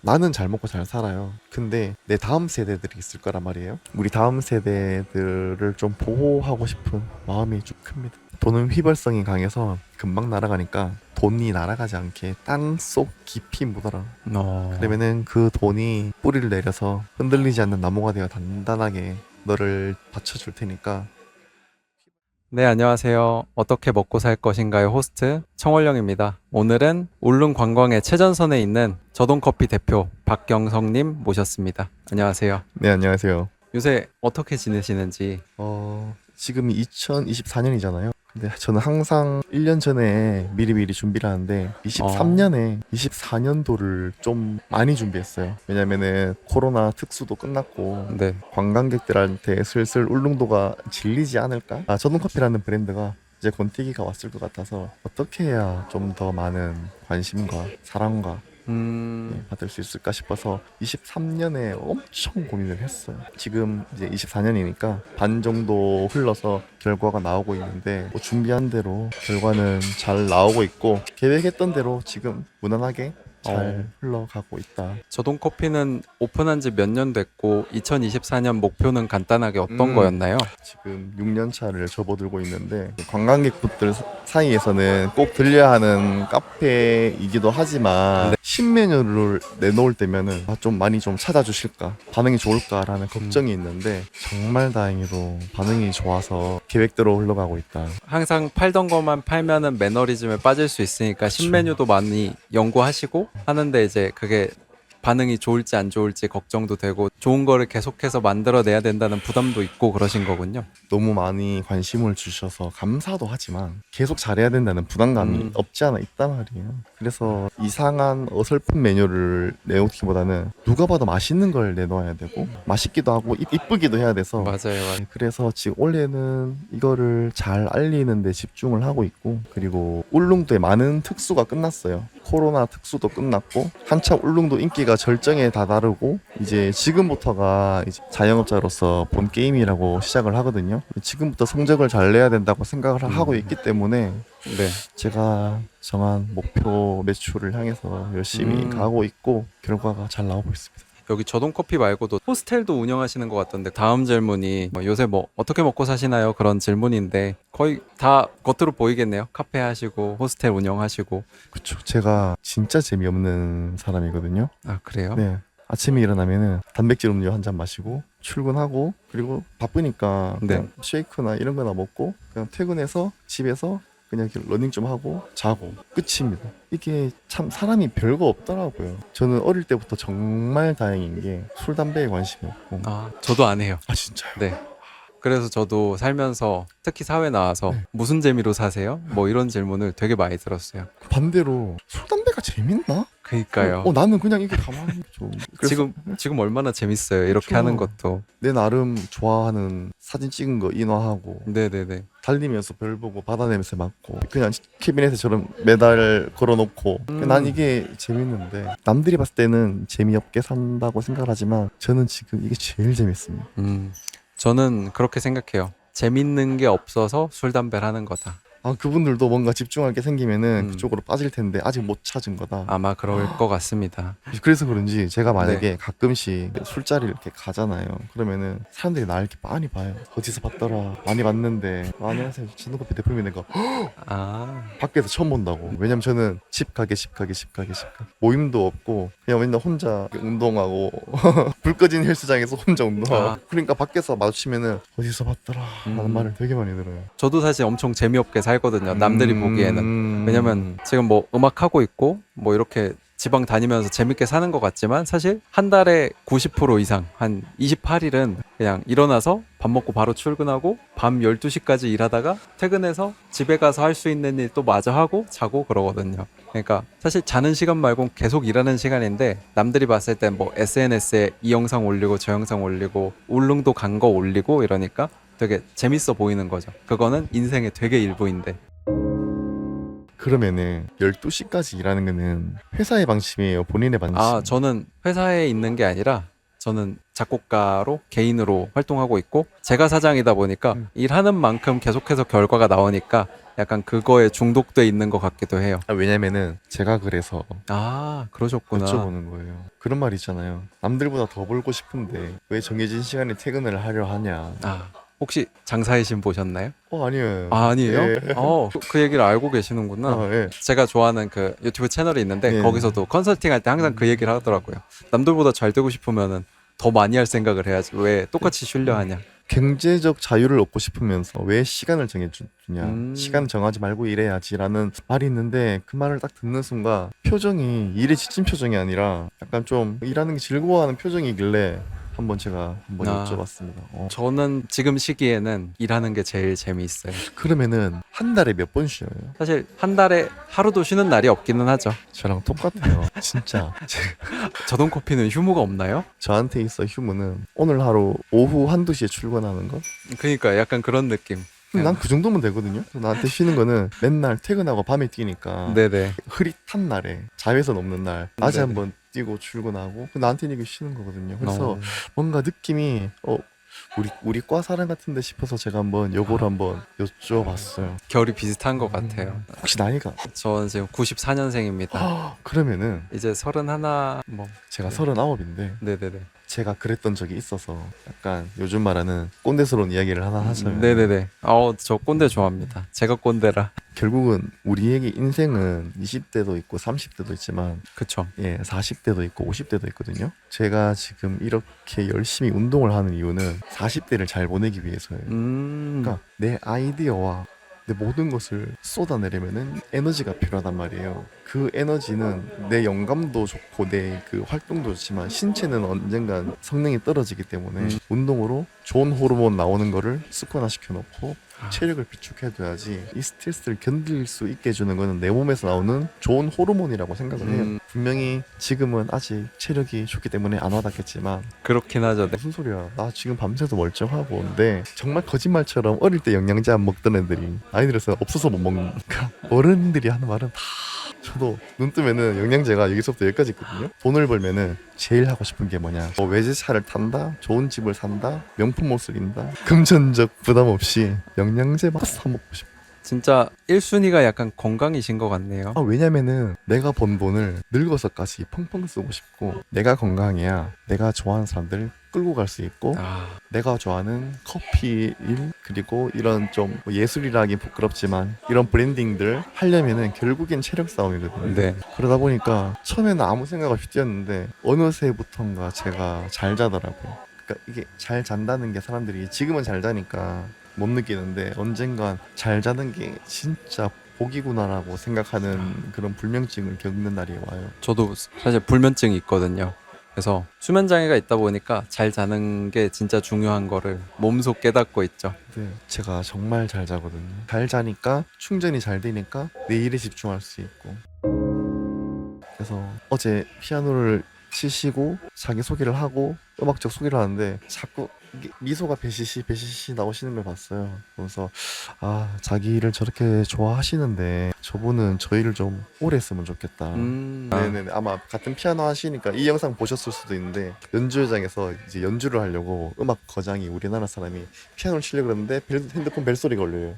나는 잘 먹고 잘 살아요. 근데 내 다음 세대들이 있을 거란 말이에요. 우리 다음 세대들을 좀 보호하고 싶은 마음이 좀 큽니다. 돈은 휘발성이 강해서 금방 날아가니까 돈이 날아가지 않게 땅속 깊이 묻어라. 그러면은 그 돈이 뿌리를 내려서 흔들리지 않는 나무가 되어 단단하게 너를 받쳐줄 테니까. 네, 안녕하세요. 어떻게 먹고 살 것인가요? 호스트 청월령입니다. 오늘은 울릉 관광의 최전선에 있는 저동커피 대표 박경성님 모셨습니다. 안녕하세요. 네, 안녕하세요. 요새 어떻게 지내시는지. 지금 2024년이잖아요. 근데 저는 항상 1년 전에 미리미리 준비를 하는데 23년에 24년도를 좀 많이 준비했어요. 왜냐면은 코로나 특수도 끝났고 네. 관광객들한테 슬슬 울릉도가 질리지 않을까? 저동커피라는 브랜드가 이제 권태기가 왔을 것 같아서 어떻게 해야 좀 더 많은 관심과 사랑과 받을 수 있을까 싶어서 23년에 엄청 고민을 했어요. 지금 이제 24년이니까 반 정도 흘러서 결과가 나오고 있는데 뭐 준비한 대로 결과는 잘 나오고 있고 계획했던 대로 지금 무난하게 잘 흘러가고 있다. 저동커피는 오픈한 지 몇 년 됐고 2024년 목표는 간단하게 어떤 거였나요? 지금 6년 차를 접어들고 있는데 관광객분들 사이에서는 꼭 들려야 하는 카페이기도 하지만 네. 신메뉴를 내놓을 때면은 좀 많이 좀 찾아주실까 반응이 좋을까라는 걱정이 있는데 정말 다행히도 반응이 좋아서 계획대로 흘러가고 있다. 항상 팔던 것만 팔면은 매너리즘에 빠질 수 있으니까 신메뉴도 많이 연구하시고 하는데 이제 그게 반응이 좋을지 안 좋을지 걱정도 되고 좋은 거를 계속해서 만들어내야 된다는 부담도 있고 그러신 거군요. 너무 많이 관심을 주셔서 감사도 하지만 계속 잘해야 된다는 부담감이 없지 않아 있단 말이에요. 그래서 이상한 어설픈 메뉴를 내놓기보다는 누가 봐도 맛있는 걸 내놓아야 되고 맛있기도 하고 이쁘기도 해야 돼서 맞아요. 그래서 지금 올해는 이거를 잘 알리는 데 집중을 하고 있고 그리고 울릉도에 많은 특수가 끝났어요. 코로나 특수도 끝났고 한참 울릉도 인기가 절정에 다다르고 이제 지금부터가 이제 자영업자로서 본 게임이라고 시작을 하거든요. 지금부터 성적을 잘 내야 된다고 생각을 하고 있기 때문에 네. 제가 정한 목표 매출을 향해서 열심히 가고 있고 결과가 잘 나오고 있습니다. 여기 저동커피 말고도 호스텔도 운영하시는 것 같던데 다음 질문이 요새 뭐 어떻게 먹고 사시나요? 그런 질문인데 거의 다 겉으로 보이겠네요. 카페 하시고 호스텔 운영하시고. 그쵸. 제가 진짜 재미없는 사람이거든요. 아, 그래요? 네. 아침에 일어나면은 단백질 음료 한 잔 마시고 출근하고 그리고 바쁘니까 네. 그냥 쉐이크나 이런 거나 먹고 그냥 퇴근해서 집에서 그냥 이렇게 러닝 좀 하고 자고 끝입니다. 이게 참 사람이 별거 없더라고요. 저는 어릴 때부터 정말 다행인 게 술, 담배에 관심이 없고. 아, 저도 안 해요. 아, 진짜요? 네. 그래서 저도 살면서 특히 사회 나와서 네. 무슨 재미로 사세요? 뭐 이런 질문을 되게 많이 들었어요. 반대로 술, 담배가 재밌나? 그니까요. 나는 그냥 이게 가만히 좀. 그래서 지금 얼마나 재밌어요. 이렇게 그쵸. 하는 것도. 내 나름 좋아하는 사진 찍은 거 인화하고 네네네. 달리면서 별 보고 바다 냄새 맡고 그냥 캐비넷에처럼 매달 걸어놓고 난 이게 재밌는데 남들이 봤을 때는 재미없게 산다고 생각을 하지만 저는 지금 이게 제일 재밌습니다. 저는 그렇게 생각해요. 재밌는 게 없어서 술, 담배를 하는 거다. 그분들도 뭔가 집중할 게 생기면은 그쪽으로 빠질 텐데 아직 못 찾은 거다. 아마 그럴 것 같습니다. 그래서 그런지 제가 만약에 네. 가끔씩 술자리 이렇게 가잖아요. 그러면은 사람들이 날 이렇게 많이 봐요. 어디서 봤더라. 많이 봤는데 안녕하세요. 진동커피 대표님 내가 아, 밖에서 처음 본다고. 왜냐면 저는 집 가게 모임도 없고 그냥 맨날 혼자 운동하고 불 꺼진 헬스장에서 혼자 운동하고 아. 그러니까 밖에서 마주치면은 어디서 봤더라 라는 말을 되게 많이 들어요. 저도 사실 엄청 재미없게 살거든요. 남들이 보기에는. 왜냐면 지금 뭐 음악 하고 있고 뭐 이렇게 지방 다니면서 재밌게 사는 것 같지만 사실 한 달에 90% 이상 한 28일은 그냥 일어나서 밥 먹고 바로 출근하고 밤 12시까지 일하다가 퇴근해서 집에 가서 할 수 있는 일 또 마저 하고 자고 그러거든요. 그러니까 사실 자는 시간 말고는 계속 일하는 시간인데 남들이 봤을 땐 뭐 SNS에 이 영상 올리고 저 영상 올리고 울릉도 간 거 올리고 이러니까 되게 재밌어 보이는 거죠. 그거는 인생의 되게 일부인데. 그러면은 12시까지 일하는 거는 회사의 방침이에요? 본인의 방침? 저는 회사에 있는 게 아니라 저는 작곡가로 개인으로 활동하고 있고 제가 사장이다 보니까 일하는 만큼 계속해서 결과가 나오니까 약간 그거에 중독돼 있는 것 같기도 해요. 왜냐면은 제가 그래서 아, 그러셨구나. 여쭤보는 거예요. 그런 말 있잖아요. 남들보다 더 벌고 싶은데 왜 정해진 시간에 퇴근을 하려 하냐. 아, 혹시 장사의 신 보셨나요? 아니에요. 아, 아니에요? 예. 그 얘기를 알고 계시는구나. 예. 제가 좋아하는 그 유튜브 채널이 있는데 네. 거기서도 컨설팅 할 때 항상 그 얘기를 하더라고요. 남들보다 잘 되고 싶으면은 더 많이 할 생각을 해야지. 왜 똑같이 쉬려 하냐. 경제적 자유를 얻고 싶으면서 왜 시간을 정해주냐. 시간 음. 정하지 말고 일해야지라는 말이 있는데 그 말을 딱 듣는 순간 표정이 일에 지친 표정이 아니라 약간 좀 일하는 게 즐거워하는 표정이길래 제가 한번 아. 여쭤봤습니다. 저는 지금 시기에는 일하는 게 제일 재미있어요. 그러면은 한 달에 몇 번 쉬어요? 사실 한 달에 하루도 쉬는 날이 없기는 하죠. 저랑 똑같아요. 진짜. 저동커피는 휴무가 없나요? 저한테 있어 휴무는 오늘 하루 오후 1~2시에 출근하는 거? 그러니까 약간 그런 느낌. 난 그 정도면 되거든요. 나한테 쉬는 거는 맨날 퇴근하고 밤에 뛰니까 네네. 흐릿한 날에 자외선 없는 날 낮에 네네. 한번 뛰고 출근하고 나한테는 이게 쉬는 거거든요. 그래서 어. 뭔가 느낌이 우리 과 사람 같은데 싶어서 제가 한번 요거를 한번 여쭤봤어요. 결이 비슷한 것 같아요. 혹시 나이가 저는 지금 94년생입니다. 그러면은 이제 31 뭐. 제가 네. 39인데 네네네. 제가 그랬던 적이 있어서 약간 요즘 말하는 꼰대스러운 이야기를 하나 하자면 네네네. 저 꼰대 좋아합니다. 제가 꼰대라. 결국은 우리에게 인생은 20대도 있고 30대도 있지만 그쵸. 40대도 있고 50대도 있거든요. 제가 지금 이렇게 열심히 운동을 하는 이유는 40대를 잘 보내기 위해서예요. 그러니까 내 아이디어와 내 모든 것을 쏟아내려면은 에너지가 필요하단 말이에요. 그 에너지는 내 영감도 좋고 내 그 활동도 좋지만 신체는 언젠간 성능이 떨어지기 때문에 운동으로 좋은 호르몬 나오는 거를 습관화 시켜놓고 체력을 비축해둬야지 이 스트레스를 견딜 수 있게 해주는 거는 내 몸에서 나오는 좋은 호르몬이라고 생각을 해요. 분명히 지금은 아직 체력이 좋기 때문에 안 와닿겠지만 그렇긴 하죠. 네. 무슨 소리야, 나 지금 밤새도 멀쩡하고. 근데 정말 거짓말처럼 어릴 때 영양제 안 먹던 애들이 나이 들어서 없어서 못 먹는, 그러니까 어른들이 하는 말은 다, 저도 눈 뜨면은 영양제가 여기서부터 여기까지 있거든요. 돈을 벌면은 제일 하고 싶은 게 뭐냐, 외제차를 탄다, 좋은 집을 산다, 명품 옷을 입는다, 금전적 부담 없이 영양제 막 사 먹고 싶어. 진짜 1순위가 약간 건강이신 것 같네요. 왜냐면은 내가 번 돈을 늙어서까지 펑펑 쓰고 싶고, 내가 건강해야 내가 좋아하는 사람들을 끌고 갈 수 있고, 내가 좋아하는 커피 일, 그리고 이런 좀 예술이라기 부끄럽지만 이런 브랜딩들 하려면은 결국엔 체력 싸움이거든요. 네. 그러다 보니까 처음에는 아무 생각 없이 뛰었는데 어느새부턴가 제가 잘 자더라고요. 그러니까 이게 잘 잔다는 게 사람들이 지금은 잘 자니까 못 느끼는데 언젠간 잘 자는 게 진짜 복이구나라고 생각하는 그런 불면증을 겪는 날이 와요. 저도 사실 불면증이 있거든요. 그래서 수면 장애가 있다 보니까 잘 자는 게 진짜 중요한 거를 몸소 깨닫고 있죠. 네, 제가 정말 잘 자거든요. 잘 자니까 충전이 잘 되니까 내 일에 집중할 수 있고. 그래서 어제 피아노를 치시고 자기소개를 하고 음악적 소개를 하는데 자꾸 이게 미소가 배시시 나오시는 걸 봤어요. 그래서 자기 일을 저렇게 좋아하시는데 저분은 저 일을 좀 오래 했으면 좋겠다. 네네, 아마 같은 피아노 하시니까 이 영상 보셨을 수도 있는데, 연주회장에서 이제 연주를 하려고 음악 거장이 우리나라 사람이 피아노를 치려고 그러는데 핸드폰 벨소리가 울려요.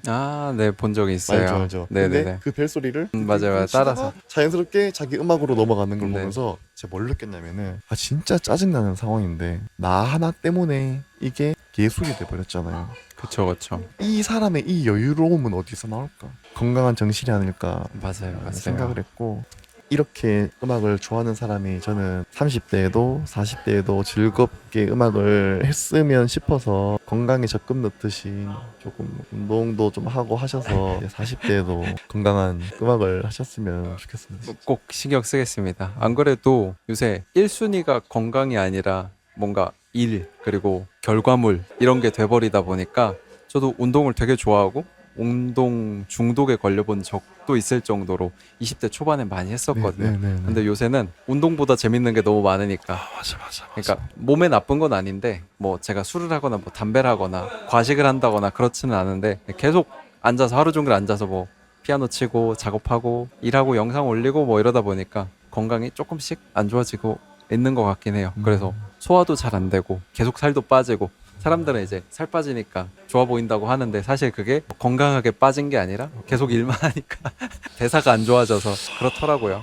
네, 본 적이 있어요. 알죠. 네네네. 근데 그 벨소리를 맞아요. 따라서 자연스럽게 자기 음악으로 넘어가는 걸 네. 보면서 제가 뭘 느꼈냐면은 진짜 짜증나는 상황인데 나 하나 때문에 이게 예술이 돼버렸잖아요. 그쵸. 이 사람의 이 여유로움은 어디서 나올까? 건강한 정신이 아닐까 맞아요. 생각을 했고, 이렇게 음악을 좋아하는 사람이 저는 30대에도 40대에도 즐겁게 음악을 했으면 싶어서 건강에 적금 넣듯이 조금 운동도 좀 하고 하셔서 40대에도 건강한 음악을 하셨으면 좋겠습니다. 꼭 신경 쓰겠습니다. 안 그래도 요새 1순위가 건강이 아니라 뭔가 일 그리고 결과물 이런 게 돼버리다 보니까 저도 운동을 되게 좋아하고 운동 중독에 걸려본 적도 있을 정도로 20대 초반에 많이 했었거든요. 근데 요새는 운동보다 재밌는 게 너무 많으니까. 맞아. 그러니까 몸에 나쁜 건 아닌데 뭐 제가 술을 하거나 뭐 담배를 하거나 과식을 한다거나 그렇지는 않은데 계속 앉아서 하루 종일 앉아서 뭐 피아노 치고 작업하고 일하고 영상 올리고 뭐 이러다 보니까 건강이 조금씩 안 좋아지고 있는 것 같긴 해요. 그래서 소화도 잘 안 되고 계속 살도 빠지고 사람들은 이제 살 빠지니까 좋아 보인다고 하는데 사실 그게 건강하게 빠진 게 아니라 계속 일만 하니까 대사가 안 좋아져서 그렇더라고요.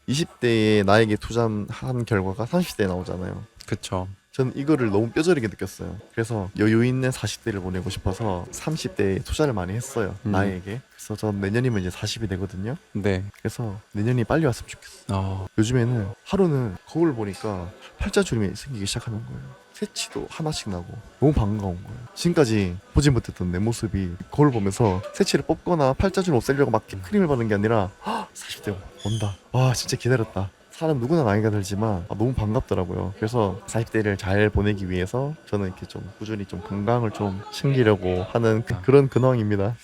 20대에 나에게 투자한 결과가 30대에 나오잖아요. 그쵸. 저는 이거를 너무 뼈저리게 느꼈어요. 그래서 여유 있는 40대를 보내고 싶어서 30대에 투자를 많이 했어요. 나에게. 그래서 전 내년이면 이제 40이 되거든요. 네. 그래서 내년이 빨리 왔으면 좋겠어. 요즘에는 하루는 거울 보니까 팔자주름이 생기기 시작하는 거예요. 새치도 하나씩 나고 너무 반가운 거예요. 지금까지 보지 못했던 내 모습이 거울 보면서 새치를 뽑거나 팔자주름 없애려고 막 크림을 바르는 게 아니라 40대 온다. 와 진짜 기다렸다. 사람 누구나 나이가 들지만 너무 반갑더라고요. 그래서 40대를 잘 보내기 위해서 저는 이렇게 좀 꾸준히 좀 건강을 좀 챙기려고 하는 그런 근황입니다.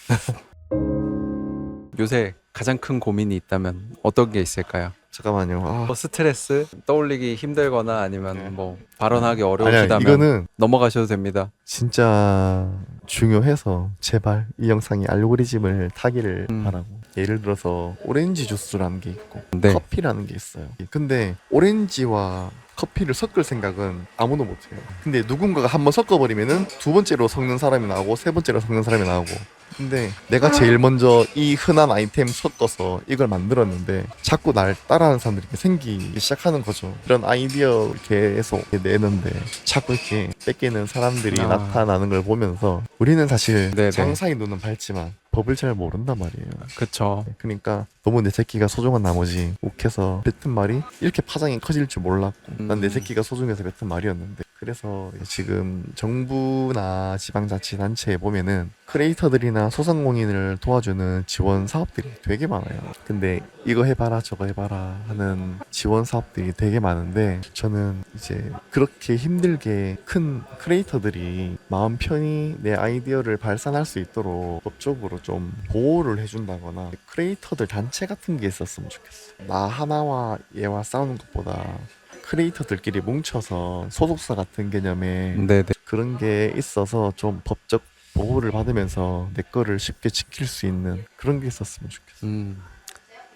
요새 가장 큰 고민이 있다면 어떤 게 있을까요? 잠깐만요. 뭐 스트레스 떠올리기 힘들거나 아니면 네. 뭐 발언하기 아니야, 어려우시다면 이거는 넘어가셔도 됩니다. 진짜 중요해서 제발 이 영상이 알고리즘을 타기를 바라고. 예를 들어서 오렌지 주스라는 게 있고 네. 커피라는 게 있어요. 근데 오렌지와 커피를 섞을 생각은 아무도 못해요. 근데 누군가가 한번 섞어버리면은 두 번째로 섞는 사람이 나오고 세 번째로 섞는 사람이 나오고. 근데 내가 제일 먼저 이 흔한 아이템 섞어서 이걸 만들었는데 자꾸 날 따라하는 사람들이 이렇게 생기기 시작하는 거죠. 이런 아이디어 계속 이렇게 내는데 자꾸 이렇게 뺏기는 사람들이 나타나는 걸 보면서 우리는 사실 네네. 장사의 눈은 밝지만 법을 잘 모른단 말이에요. 그쵸. 그러니까 너무 내 새끼가 소중한 나머지 욱해서 뱉은 말이 이렇게 파장이 커질 줄 몰랐고 난 내 새끼가 소중해서 뱉은 말이었는데 그래서 지금 정부나 지방자치단체에 보면은 크리에이터들이나 소상공인을 도와주는 지원 사업들이 되게 많아요. 근데 이거 해봐라 저거 해봐라 하는 지원 사업들이 되게 많은데 저는 이제 그렇게 힘들게 큰 크리에이터들이 마음 편히 내 아이디어를 발산할 수 있도록 법적으로 좀 보호를 해준다거나 크리에이터들 단체 같은 게 있었으면 좋겠어. 나 하나와 얘와 싸우는 것보다 크리에이터들끼리 뭉쳐서 소속사 같은 개념의 네네. 그런 게 있어서 좀 법적 보호를 받으면서 내 거를 쉽게 지킬 수 있는 그런 게 있었으면 좋겠어.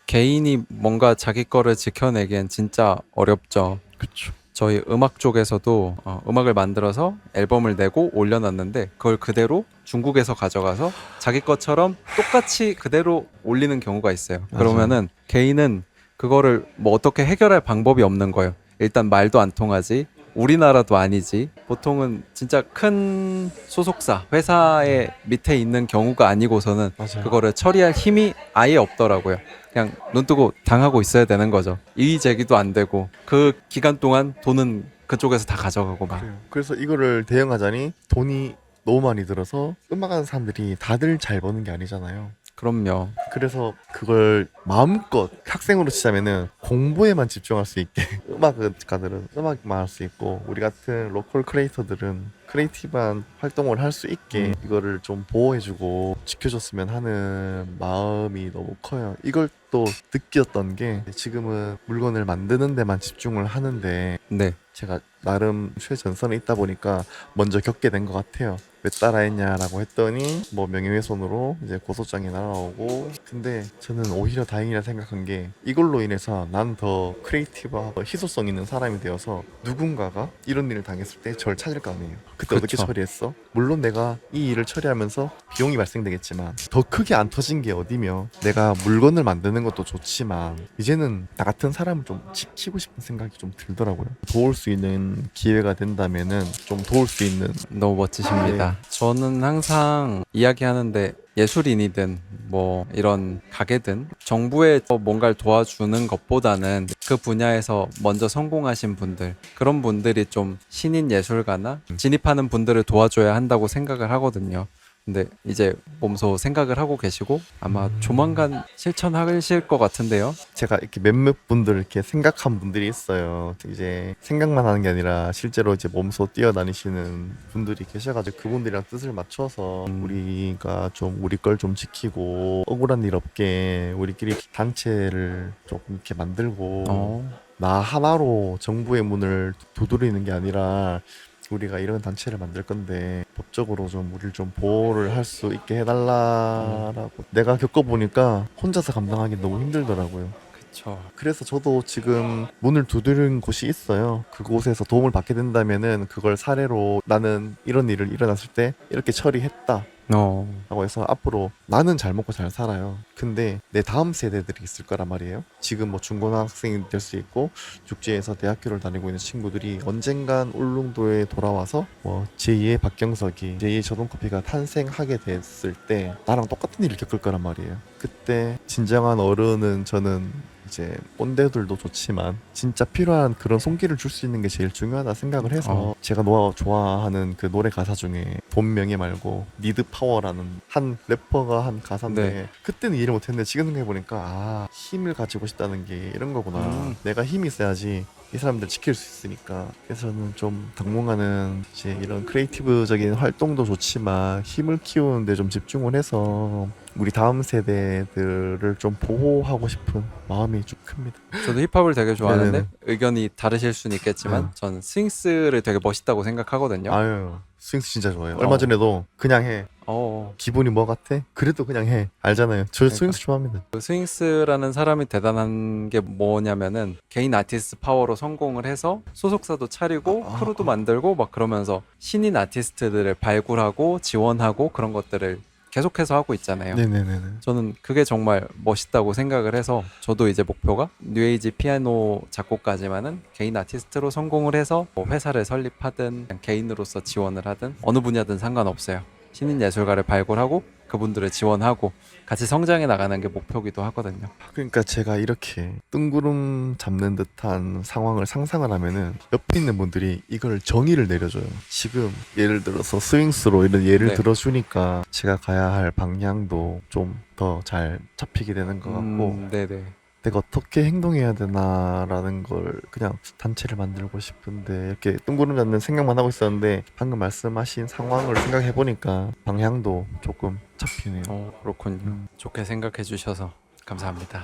개인이 뭔가 자기 거를 지켜내기엔 진짜 어렵죠. 그쵸. 저희 음악 쪽에서도 음악을 만들어서 앨범을 내고 올려놨는데 그걸 그대로 중국에서 가져가서 자기 것처럼 똑같이 그대로 올리는 경우가 있어요. 맞아. 그러면은 개인은 그거를 뭐 어떻게 해결할 방법이 없는 거예요. 일단 말도 안 통하지. 우리나라도 아니지. 보통은 진짜 큰 소속사, 회사의 밑에 있는 경우가 아니고서는 맞아요. 그거를 처리할 힘이 아예 없더라고요. 그냥 눈 뜨고 당하고 있어야 되는 거죠. 이의 제기도 안 되고 그 기간 동안 돈은 그쪽에서 다 가져가고 막. 그래요. 그래서 이거를 대응하자니 돈이 너무 많이 들어서 음악하는 사람들이 다들 잘 버는 게 아니잖아요. 그럼요. 그래서 그걸 마음껏 학생으로 치자면은 공부에만 집중할 수 있게 음악가들은 음악만 할 수 있고 우리 같은 로컬 크리에이터들은 크리에이티브한 활동을 할 수 있게 이거를 좀 보호해주고 지켜줬으면 하는 마음이 너무 커요. 이걸 또 느꼈던 게 지금은 물건을 만드는 데만 집중을 하는데 네. 제가 나름 최전선에 있다 보니까 먼저 겪게 된 것 같아요. 왜 따라했냐라고 했더니 뭐 명예훼손으로 이제 고소장이 날아오고 근데 저는 오히려 다행이라 생각한 게 이걸로 인해서 난 더 크리에이티브하고 희소성 있는 사람이 되어서 누군가가 이런 일을 당했을 때 저를 찾을 거 아니에요. 그때 어떻게 그쵸. 처리했어? 물론 내가 이 일을 처리하면서 비용이 발생되겠지만 더 크게 안 터진 게 어디며 내가 물건을 만드는 것도 좋지만 이제는 나 같은 사람을 좀 지키고 싶은 생각이 좀 들더라고요. 도울 수 있는 기회가 된다면은 좀 도울 수 있는 너무 멋지십니다. 저는 항상 이야기하는데 예술인이든 뭐 이런 가게든 정부에 뭔가를 도와주는 것보다는 그 분야에서 먼저 성공하신 분들 그런 분들이 좀 신인 예술가나 진입하는 분들을 도와줘야 한다고 생각을 하거든요. 근데 이제 몸소 생각을 하고 계시고 아마 조만간 실천하실 것 같은데요. 제가 이렇게 몇몇 분들 이렇게 생각한 분들이 있어요. 이제 생각만 하는 게 아니라 실제로 이제 몸소 뛰어다니시는 분들이 계셔가지고 그분들이랑 뜻을 맞춰서 우리가 좀 우리 걸 좀 지키고 억울한 일 없게 우리끼리 단체를 조금 이렇게 만들고 나 하나로 정부의 문을 두드리는 게 아니라 우리가 이런 단체를 만들 건데 법적으로 좀 우리를 좀 보호를 할 수 있게 해달라라고 내가 겪어보니까 혼자서 감당하기 너무 힘들더라고요. 그쵸. 그래서 저도 지금 문을 두드린 곳이 있어요. 그곳에서 도움을 받게 된다면은 그걸 사례로 나는 이런 일을 일어났을 때 이렇게 처리했다 라고 해서 앞으로 나는 잘 먹고 잘 살아요. 근데 내 다음 세대들이 있을 거란 말이에요. 지금 뭐 중고등학생이 될 수 있고 육지에서 대학교를 다니고 있는 친구들이 언젠간 울릉도에 돌아와서 뭐 제2의 박경석이 제2의 저동커피가 탄생하게 됐을 때 나랑 똑같은 일을 겪을 거란 말이에요. 그때 진정한 어른은 저는 이제 꼰대들도 좋지만 진짜 필요한 그런 손길을 줄 수 있는 게 제일 중요하다 생각을 해서 제가 좋아하는 그 노래 가사 중에 본명예 말고 니드 파워라는 한 래퍼가 한 가사인데 네. 그때는 이해를 못했는데 지금 생각해보니까 아 힘을 가지고 싶다는 게 이런 거구나. 내가 힘이 있어야지 이 사람들 지킬 수 있으니까. 그래서 저는 좀 당분간은 이제 이런 크리에이티브적인 활동도 좋지만 힘을 키우는데 좀 집중을 해서 우리 다음 세대들을 좀 보호하고 싶은 마음이 좀 큽니다. 저도 힙합을 되게 좋아하는데 네네네. 의견이 다르실 수는 있겠지만 네. 전 스윙스를 되게 멋있다고 생각하거든요. 아유 스윙스 진짜 좋아해요. 얼마 전에도 그냥 해. 어, 기분이 뭐 같아? 그래도 그냥 해. 알잖아요. 저 그러니까. 스윙스 좋아합니다. 그 스윙스라는 사람이 대단한 게 뭐냐면은 개인 아티스트 파워로 성공을 해서 소속사도 차리고 크루도 만들고 막 그러면서 신인 아티스트들을 발굴하고 지원하고 그런 것들을 계속해서 하고 있잖아요. 네네네네. 저는 그게 정말 멋있다고 생각을 해서 저도 이제 목표가 뉴에이지 피아노 작곡가지만은 개인 아티스트로 성공을 해서 뭐 회사를 설립하든 그냥 개인으로서 지원을 하든 어느 분야든 상관없어요. 신인 예술가를 발굴하고 그분들을 지원하고 같이 성장해 나가는 게 목표기도 하거든요. 그러니까 제가 이렇게 뜬구름 잡는 듯한 상황을 상상을 하면은 옆에 있는 분들이 이걸 정의를 내려줘요. 지금 예를 들어서 스윙스로 이런 예를 네. 들어주니까 제가 가야 할 방향도 좀 더 잘 잡히게 되는 것 같고 네네. 내가 어떻게 행동해야 되나라는 걸 그냥 단체를 만들고 싶은데 이렇게 뜬구름 잡는 생각만 하고 있었는데 방금 말씀하신 상황을 생각해 보니까 방향도 조금 잡히네요. 그렇군요. 좋게 생각해 주셔서 감사합니다.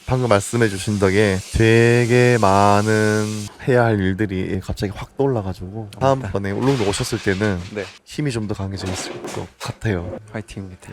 방금 말씀해 주신 덕에 되게 많은 해야 할 일들이 갑자기 확 떠올라가지고 다음번에 울릉도 오셨을 때는 네, 힘이 좀 더 강해져 있을 것 같아요. 화이팅입니다.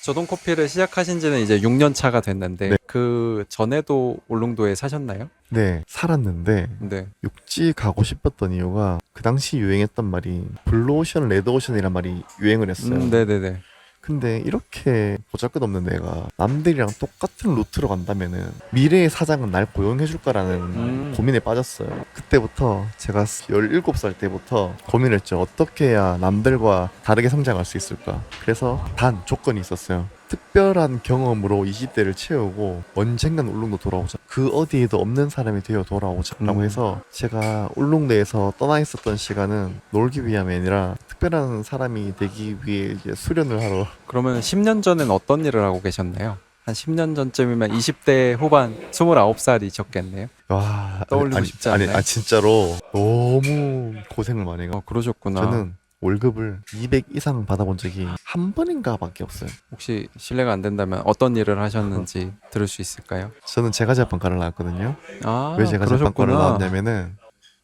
저동 커피를 시작하신 지는 이제 6년 차가 됐는데 네. 그 전에도 울릉도에 사셨나요? 네, 살았는데 네. 육지 가고 싶었던 이유가 그 당시 유행했던 말이 블루오션, 레드오션이란 말이 유행을 했어요. 네네네. 근데 이렇게 보잘것없는 내가 남들이랑 똑같은 루트로 간다면은 미래의 사장은 날 고용해줄 거라는 고민에 빠졌어요. 그때부터 제가 17살 때부터 고민했죠. 어떻게 해야 남들과 다르게 성장할 수 있을까? 그래서 단 조건이 있었어요. 특별한 경험으로 20대를 채우고 언젠간 울릉도 돌아오자. 그 어디에도 없는 사람이 되어 돌아오자라고 해서 제가 울릉도에서 떠나 있었던 시간은 놀기 위함이 아니라 특별한 사람이 되기 위해 이제 수련을 하러. 그러면 10년 전엔 어떤 일을 하고 계셨나요? 한 10년 전쯤이면 20대 후반 29살이셨겠네요. 와, 떠올리고 싶지 않나요? 진짜로 너무 고생을 많이 해요. 그러셨구나. 저는 월급을 200 이상 받아본 적이 한 번인가밖에 없어요. 혹시 실례가 안 된다면 어떤 일을 하셨는지 들을 수 있을까요? 저는 제과제빵과를 나왔거든요. 아, 왜 제과제빵과를 그러셨구나. 나왔냐면은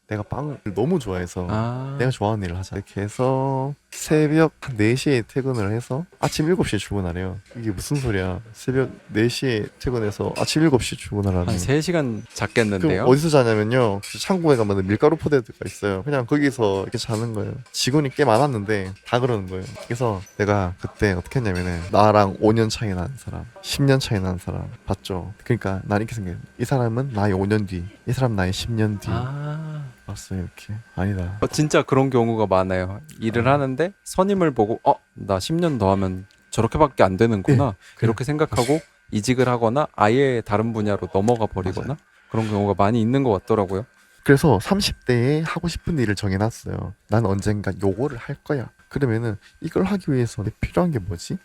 내가 빵을 너무 좋아해서 내가 좋아하는 일을 하자 이렇게 해서 새벽 한 4시에 퇴근을 해서 아침 7시에 출근하래요. 이게 무슨 소리야. 새벽 4시에 퇴근해서 아침 7시에 출근하라니. 한 3시간 그럼 잤겠는데요? 어디서 자냐면요, 창고에 가면 밀가루 포대가 있어요. 그냥 거기서 이렇게 자는 거예요. 직원이 꽤 많았는데 다 그러는 거예요. 그래서 내가 그때 어떻게 했냐면은 나랑 5년 차이 나는 사람, 10년 차이 나는 사람 봤죠. 그러니까 난 이렇게 생각해요. 이 사람은 나의 5년 뒤, 이 사람 나의 10년 뒤. 봤어요. 이렇게 아니다. 진짜 그런 경우가 많아요. 일을 하는데 선임을 보고 나 10년 더 하면 저렇게밖에 안 되는구나. 이렇게 생각하고 이직을 하거나 아예 다른 분야로 넘어가 버리거나 맞아요. 그런 경우가 많이 있는 것 같더라고요. 그래서 30대에 하고 싶은 일을 정해놨어요. 난 언젠가 요거를 할 거야. 그러면은 이걸 하기 위해서 필요한 게 뭐지?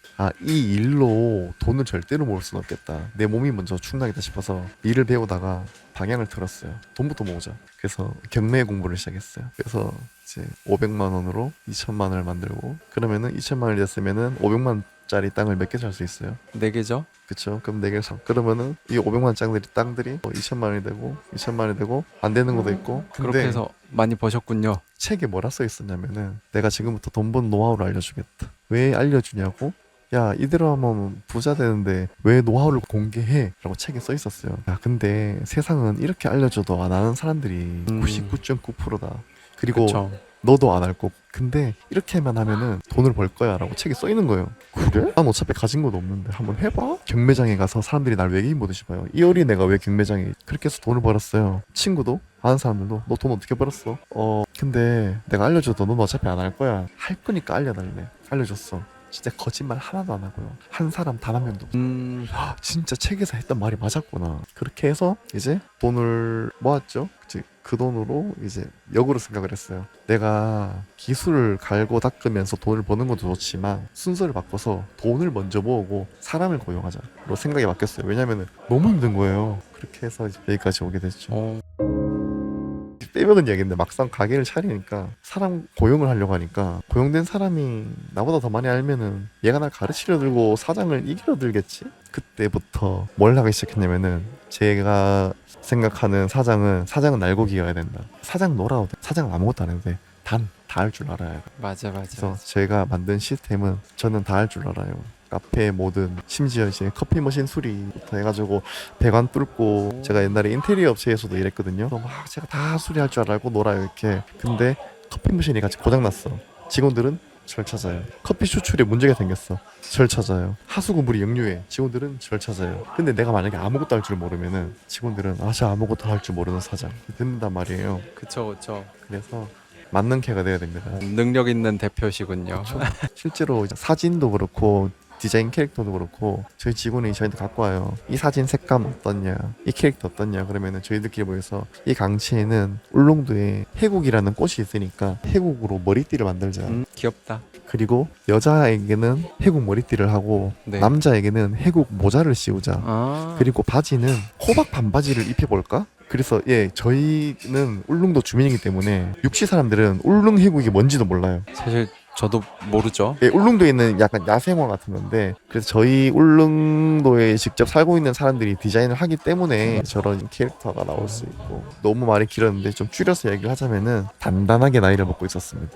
이 일로 돈을 절대로 모을 수는 없겠다. 내 몸이 먼저 충나겠다 싶어서 일을 배우다가 방향을 틀었어요. 돈부터 모으자. 그래서 경매 공부를 시작했어요. 그래서 이제 500만 원으로 2천만 원을 만들고, 그러면은 2천만 원이 됐으면은 500만 짜리 땅을 몇 개 살 수 있어요. 4개죠? 그쵸? 그럼 4개를 사. 그러면은 이 500만 땅들이 2천만 원이 되고 2천만 원이 되고 안 되는 것도 있고. 근데 그렇게 해서 많이 버셨군요. 책에 뭐라 써 있었냐면은 내가 지금부터 돈 버는 노하우를 알려주겠다. 왜 알려주냐고? 야 이대로 하면 부자 되는데 왜 노하우를 공개해? 라고 책에 써 있었어요. 야 근데 세상은 이렇게 알려줘도 안 하는 사람들이 99.9%다. 그리고 그쵸. 너도 안 할 거고. 근데 이렇게만 하면은 돈을 벌 거야 라고 책에 써 있는 거예요. 그래? 난 어차피 가진 것도 없는데 한번 해봐. 경매장에 가서 사람들이 날 외계인 보듯이 봐요. 이 어린애가 왜 경매장에 그렇게 해서 돈을 벌었어요. 친구도 아는 사람들도 너 돈 어떻게 벌었어? 근데 내가 알려줘도 넌 어차피 안 할 거야. 할 거니까 알려달래. 알려줬어. 진짜 거짓말 하나도 안 하고요. 한 사람 단 한 명도 없어. 진짜 책에서 했던 말이 맞았구나. 그렇게 해서 이제 돈을 모았죠. 그 돈으로 이제 역으로 생각을 했어요. 내가 기술을 갈고 닦으면서 돈을 버는 것도 좋지만 순서를 바꿔서 돈을 먼저 모으고 사람을 고용하자로 생각이 바뀌었어요. 왜냐면은 너무 힘든 거예요. 그렇게 해서 이제 여기까지 오게 됐죠. 어, 빼먹은 이야기인데 막상 가게를 차리니까 사람 고용을 하려고 하니까 고용된 사람이 나보다 더 많이 알면은 얘가 날 가르치려 들고 사장을 이기려 들겠지? 그때부터 뭘 하기 시작했냐면은 제가 생각하는 사장은 날고기여야 된다. 사장 놀아도 돼. 사장은 아무것도 안 해도 돼. 단 다 할 줄 알아야 돼. 맞아. 그래서 제가 만든 시스템은 저는 다 할 줄 알아요. 카페 뭐든 심지어 이제 커피 머신 수리부터 해가지고 배관 뚫고 제가 옛날에 인테리어 업체에서도 일했거든요. 그럼 막 제가 다 수리할 줄 알고 놀아요 이렇게. 근데 커피 머신이 같이 고장났어. 직원들은 절 찾아요. 커피 추출에 문제가 생겼어. 절 찾아요. 하수구 물이 역류해. 직원들은 절 찾아요. 근데 내가 만약에 아무것도 할 줄 모르면은 직원들은 저 아무것도 할 줄 모르는 사장 듣는단 말이에요. 그쵸. 그래서 맞는 캐가 돼야 됩니다. 능력 있는 대표시군요. 실제로 이제 사진도 그렇고 디자인 캐릭터도 그렇고 저희 직원이 저희한테 갖고 와요. 이 사진 색감 어떻냐, 이 캐릭터 어떻냐. 그러면은 저희들끼리 모여서 이 강치에는 울릉도에 해국이라는 꽃이 있으니까 해국으로 머리띠를 만들자. 귀엽다. 그리고 여자에게는 해국 머리띠를 하고 네. 남자에게는 해국 모자를 씌우자. 아, 그리고 바지는 호박 반바지를 입혀볼까? 그래서 저희는 울릉도 주민이기 때문에 육지 사람들은 울릉 해국이 뭔지도 몰라요. 사실 저도 모르죠. 울릉도에 있는 약간 야생화 같은 건데, 그래서 저희 울릉도에 직접 살고 있는 사람들이 디자인을 하기 때문에 저런 캐릭터가 나올 수 있고. 너무 말이 길었는데 좀 줄여서 얘기를 하자면은 단단하게 나이를 먹고 있었습니다.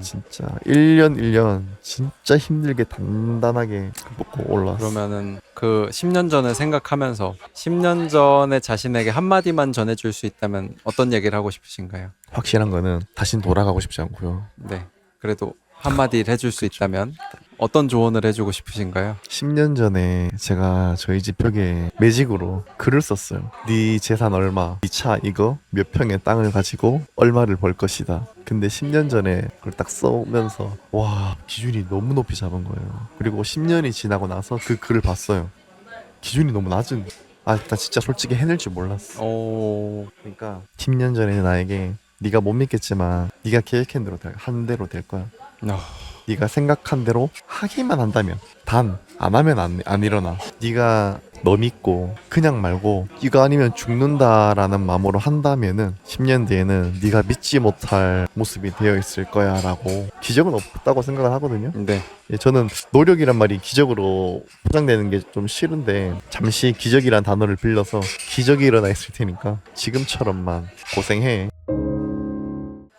진짜 1년 1년 진짜 힘들게 단단하게 먹고 올라왔어. 그러면은 그 10년 전을 생각하면서 10년 전에 자신에게 한마디만 전해줄 수 있다면 어떤 얘기를 하고 싶으신가요? 확실한 거는 다신 돌아가고 싶지 않고요. 네. 그래도 한마디를 해줄 수 있다면 어떤 조언을 해주고 싶으신가요? 10년 전에 제가 저희 집 벽에 매직으로 글을 썼어요. 네 재산 얼마, 네 차 이거 몇 평의 땅을 가지고 얼마를 벌 것이다. 근데 10년 전에 그걸 딱 써면서 와, 기준이 너무 높이 잡은 거예요. 그리고 10년이 지나고 나서 그 글을 봤어요. 기준이 너무 낮은. 나 진짜 솔직히 해낼 줄 몰랐어. 그러니까 10년 전에 나에게 네가 못 믿겠지만 네가 계획한 대로 한 대로 될 거야. 네가 생각한 대로 하기만 한다면, 단 안 하면 안 일어나. 네가 너 믿고 그냥 말고 이거 아니면 죽는다라는 마음으로 한다면은 10년 뒤에는 네가 믿지 못할 모습이 되어 있을 거야 라고. 기적은 없다고 생각을 하거든요. 네. 저는 노력이란 말이 기적으로 포장되는 게 좀 싫은데 잠시 기적이란 단어를 빌려서 기적이 일어나 있을 테니까 지금처럼만 고생해.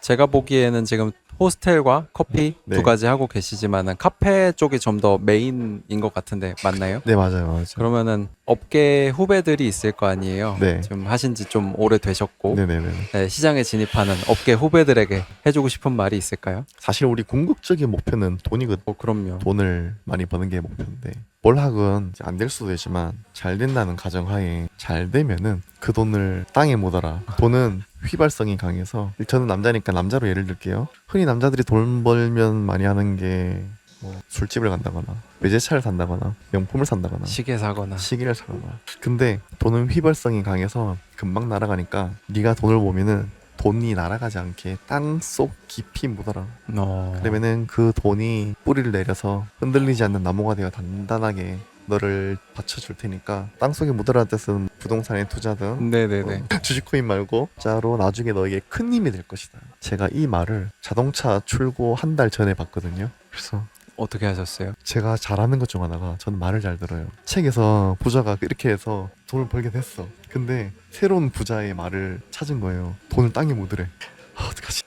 제가 보기에는 지금 호스텔과 커피 네. 두 가지 하고 계시지만은 카페 쪽이 좀 더 메인인 것 같은데 맞나요? 네, 맞아요. 그러면은 업계 후배들이 있을 거 아니에요? 네. 지금 하신 지 좀 오래 되셨고 네네네. 네, 시장에 진입하는 업계 후배들에게 해주고 싶은 말이 있을까요? 사실 우리 궁극적인 목표는 돈이거든. 그럼요. 돈을 많이 버는 게 목표인데 뭘 하건 안 될 수도 있지만 잘 된다는 가정하에 잘 되면은 그 돈을 땅에 묻어라. 돈은 휘발성이 강해서, 저는 남자니까 남자로 예를 들게요. 흔히 남자들이 돈 벌면 많이 하는 게 뭐 술집을 간다거나 외제차를 산다거나 명품을 산다거나 시계 사거나. 시기를 사거나. 근데 돈은 휘발성이 강해서 금방 날아가니까 네가 돈을 보면은 돈이 날아가지 않게 땅속 깊이 묻어라. 그러면은 그 돈이 뿌리를 내려서 흔들리지 않는 나무가 되어 단단하게 너를 받쳐줄 테니까. 땅속에 묻어라는 뜻은 부동산에 투자든 네네네. 주식코인 말고 자로 나중에 너에게 큰 힘이 될 것이다. 제가 이 말을 자동차 출고 한 달 전에 봤거든요. 그래서 어떻게 하셨어요? 제가 잘하는 것 중 하나가 저는 말을 잘 들어요. 책에서 부자가 이렇게 해서 돈을 벌게 됐어. 근데 새로운 부자의 말을 찾은 거예요. 돈을 땅에 묻으래. 어떡하지?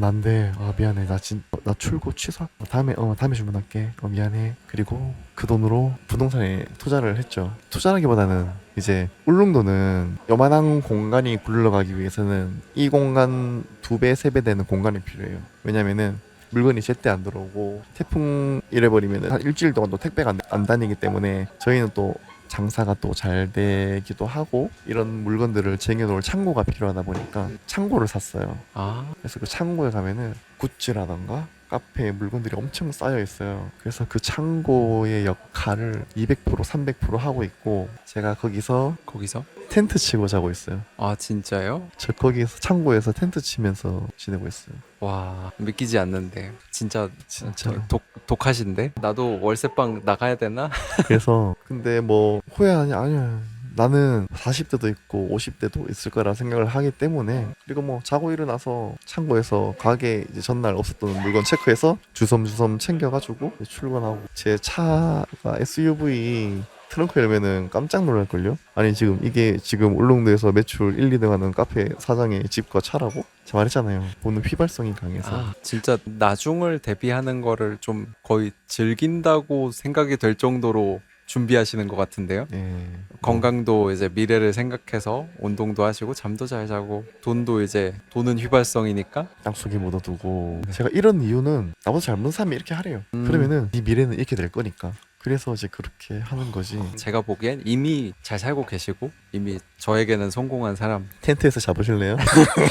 난데. 미안해. 나 나 출고 취소. 다음에 주문할게. 미안해. 그리고 그 돈으로 부동산에 투자를 했죠. 투자라기보다는 이제 울릉도는 요만한 공간이 굴러가기 위해서는 이 공간 2배, 3배 되는 공간이 필요해요. 왜냐면은 물건이 제때 안 들어오고 태풍 이래버리면 한 일주일 동안 또 택배가 안 다니기 때문에 저희는 또 장사가 또 잘 되기도 하고 이런 물건들을 쟁여놓을 창고가 필요하다 보니까 창고를 샀어요. 아, 그래서 그 창고에 가면은 굿즈라던가 카페에 물건들이 엄청 쌓여 있어요. 그래서 그 창고의 역할을 200%, 300% 하고 있고 제가 거기서 거기서? 텐트 치고 자고 있어요. 아, 진짜요? 저 거기서 창고에서 텐트 치면서 지내고 있어요. 와, 믿기지 않는데. 진짜 진짜로. 독하신데? 나도 월세방 나가야 되나? 그래서 근데 뭐 후회하냐? 아니야. 나는 40대도 있고 50대도 있을 거라 생각을 하기 때문에 그리고 뭐 자고 일어나서 창고에서 가게 이제 전날 없었던 물건 체크해서 주섬주섬 챙겨가지고 출근하고 제 차가 SUV 트렁크 열면은 깜짝 놀랄걸요? 아니 이게 지금 울릉도에서 매출 1, 2등 하는 카페 사장의 집과 차라고? 제가 말했잖아요. 보는 휘발성이 강해서. 아, 진짜 나중을 대비하는 거를 좀 거의 즐긴다고 생각이 될 정도로 준비하시는 것 같은데요. 예. 건강도 이제 미래를 생각해서 운동도 하시고 잠도 잘 자고 돈도 이제 돈은 휘발성이니까. 땅속에 묻어두고 제가 이런 이유는 나보다 젊은 사람이 이렇게 하래요. 그러면은 네 미래는 이렇게 될 거니까. 그래서 이제 그렇게 하는 거지. 제가 보기엔 이미 잘 살고 계시고 이미 저에게는 성공한 사람. 텐트에서 잡으실래요?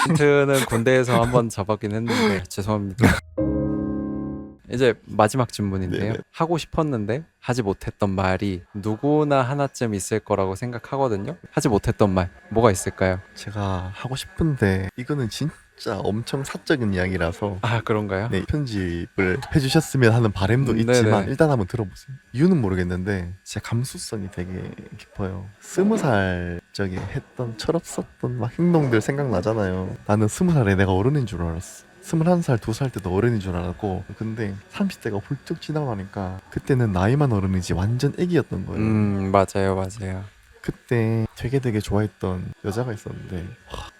텐트는 군대에서 한번 잡았긴 했는데 죄송합니다. 이제 마지막 질문인데요. 네네. 하고 싶었는데 하지 못했던 말이 누구나 하나쯤 있을 거라고 생각하거든요. 하지 못했던 말 뭐가 있을까요? 제가 하고 싶은데 이거는 진짜 엄청 사적인 이야기라서 아, 그런가요? 네, 편집을 해주셨으면 하는 바람도 네네. 있지만 일단 한번 들어보세요. 이유는 모르겠는데 제 감수성이 되게 깊어요. 20살 적에 했던 철없었던 막 행동들 생각나잖아요. 나는 20살에 내가 어른인 줄 알았어. 21살, 2살 때도 어른인 줄 알았고 근데 30대가 훌쩍 지나고 나니까 그때는 나이만 어른이지 완전 애기였던 거예요. 맞아요. 그때 되게 좋아했던 여자가 있었는데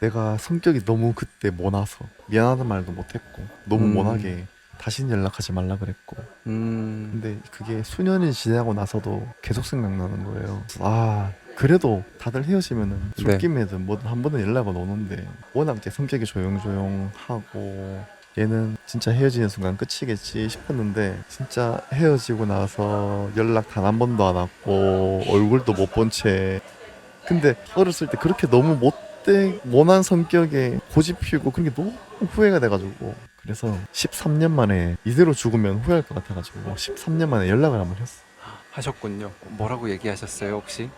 내가 성격이 너무 그때 모나서 미안하다는 말도 못했고 너무 모나게 다신 연락하지 말라 그랬고 근데 그게 수년이 지나고 나서도 계속 생각나는 거예요. 그래서 그래도 다들 헤어지면은 네. 술김에든 뭐든 한 번은 연락은 오는데 워낙 제 성격이 조용조용하고 얘는 진짜 헤어지는 순간 끝이겠지 싶었는데 진짜 헤어지고 나서 연락 단 한 번도 안 왔고 얼굴도 못 본 채 근데 어렸을 때 그렇게 너무 모난 성격에 고집 피우고 그런 게 너무 후회가 돼가지고 그래서 13년 만에 이대로 죽으면 후회할 것 같아가지고 13년 만에 연락을 한번 했어. 하셨군요. 뭐라고 얘기하셨어요 혹시?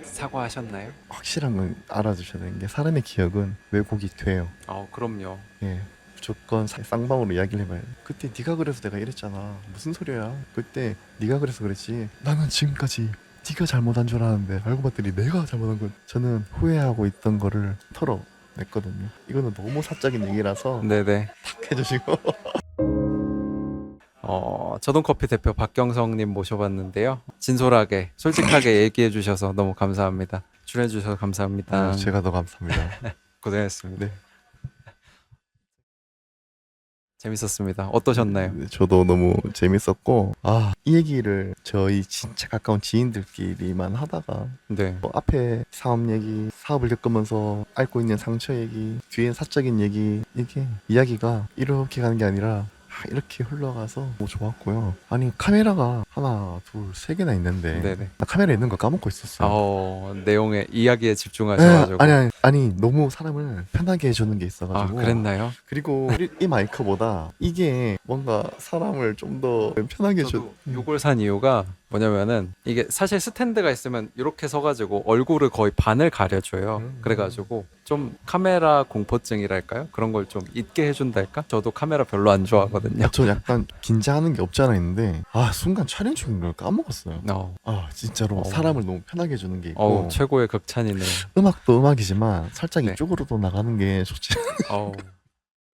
사과하셨나요? 확실한 건 알아주셔야 되는 게 사람의 기억은 왜곡이 돼요. 그럼요. 예, 무조건 쌍방으로 이야기를 해봐요. 그때 네가 그래서 내가 이랬잖아. 무슨 소리야? 그때 네가 그래서 그랬지. 나는 지금까지 네가 잘못한 줄 알았는데 알고 봤더니 내가 잘못한 건 저는 후회하고 있던 거를 털어냈거든요. 이거는 너무 사적인 얘기라서 네네. 탁 해주시고 저동커피 대표 박경성님 모셔봤는데요. 진솔하게 솔직하게 얘기해 주셔서 너무 감사합니다. 출연해 주셔서 감사합니다. 제가 더 감사합니다. 고생했습니다. 네. 재밌었습니다. 어떠셨나요? 네, 저도 너무 재밌었고 이 얘기를 저희 진짜 가까운 지인들끼리만 하다가 네. 앞에 사업 얘기, 사업을 겪으면서 앓고 있는 상처 얘기, 뒤엔 사적인 얘기 이게 이야기가 이렇게 가는 게 아니라 이렇게 흘러가서 너무 좋았고요. 아니 카메라가 하나, 둘, 세 개나 있는데 네네. 나 카메라 있는 거 까먹고 있었어요. 내용에 이야기에 집중하셔가지고. 아니 너무 사람을 편하게 해주는 게 있어가지고 그랬나요? 그리고 이 마이크보다 이게 뭔가 사람을 좀 더 편하게 저도 요걸 산 이유가 뭐냐면은 이게 사실 스탠드가 있으면 이렇게 서가지고 얼굴을 거의 반을 가려줘요. 그래가지고 좀 카메라 공포증이랄까요? 그런 걸 좀 잊게 해준달까? 저도 카메라 별로 안 좋아하거든요. 저 약간 긴장하는 게 없지 않아 있는데 순간 촬영 중인 걸 까먹었어요. 진짜로 사람을 너무 편하게 해주는 게 있고 최고의 극찬이네요. 음악도 음악이지만 살짝 네. 이쪽으로도 나가는 게 좋지.